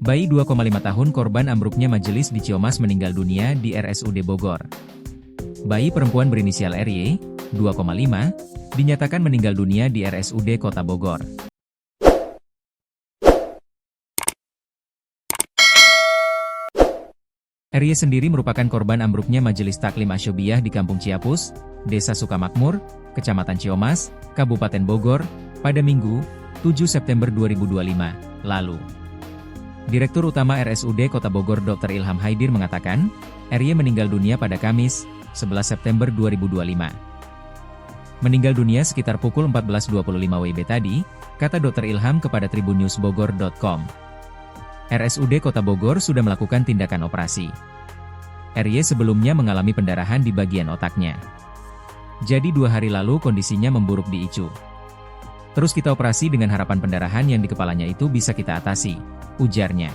Bayi 2,5 tahun korban ambruknya majelis di Ciamas meninggal dunia di RSUD Bogor. Bayi perempuan berinisial RY, 2,5, dinyatakan meninggal dunia di RSUD Kota Bogor. RY sendiri merupakan korban ambruknya Majelis Taklim Asy-Syobiyah di Kampung Ciapus, Desa Sukamakmur, Kecamatan Ciamas, Kabupaten Bogor, pada Minggu, 7 September 2025, lalu. Direktur Utama RSUD Kota Bogor Dr. Ilham Haidir mengatakan, RY meninggal dunia pada Kamis, 11 September 2025. Meninggal dunia sekitar pukul 14.25 WIB tadi, kata Dr. Ilham kepada tribunnewsbogor.com. RSUD Kota Bogor sudah melakukan tindakan operasi. RY sebelumnya mengalami pendarahan di bagian otaknya. Jadi 2 hari lalu kondisinya memburuk di ICU. Terus kita operasi dengan harapan pendarahan yang di kepalanya itu bisa kita atasi, ujarnya.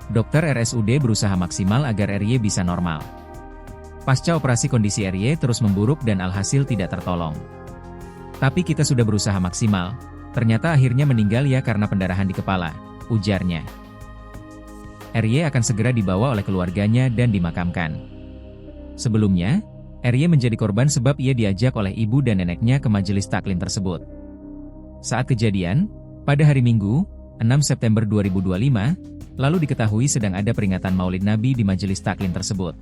Dokter RSUD berusaha maksimal agar RY bisa normal. Pasca operasi kondisi RY terus memburuk dan alhasil tidak tertolong. Tapi kita sudah berusaha maksimal, ternyata akhirnya meninggal ya karena pendarahan di kepala, ujarnya. RY akan segera dibawa oleh keluarganya dan dimakamkan. Sebelumnya, RY menjadi korban sebab ia diajak oleh ibu dan neneknya ke majelis taklim tersebut. Saat kejadian, pada hari Minggu, 6 September 2025, lalu diketahui sedang ada peringatan Maulid Nabi di majelis taklim tersebut.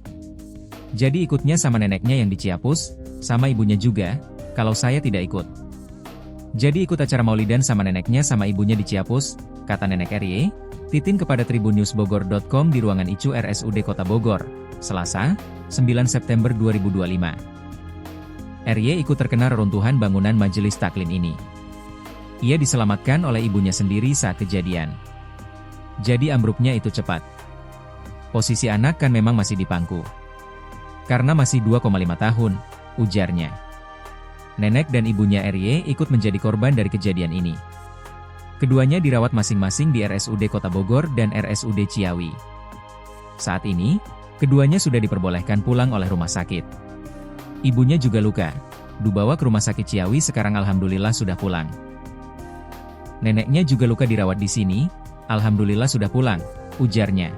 Jadi ikutnya sama neneknya yang di Ciapus, sama ibunya juga, kalau saya tidak ikut. Jadi ikut acara Maulidan sama neneknya sama ibunya di Ciapus, kata nenek RY, titin kepada tribunnewsbogor.com di ruangan ICU RSUD Kota Bogor, Selasa, 9 September 2025. RY ikut terkena reruntuhan bangunan majelis taklim ini. Ia diselamatkan oleh ibunya sendiri saat kejadian. Jadi ambruknya itu cepat. Posisi anak kan memang masih di pangku. Karena masih 2,5 tahun, ujarnya. Nenek dan ibunya RY ikut menjadi korban dari kejadian ini. Keduanya dirawat masing-masing di RSUD Kota Bogor dan RSUD Ciawi. Saat ini, keduanya sudah diperbolehkan pulang oleh rumah sakit. Ibunya juga luka, dibawa ke rumah sakit Ciawi sekarang alhamdulillah sudah pulang. Neneknya juga luka dirawat di sini, alhamdulillah sudah pulang, ujarnya.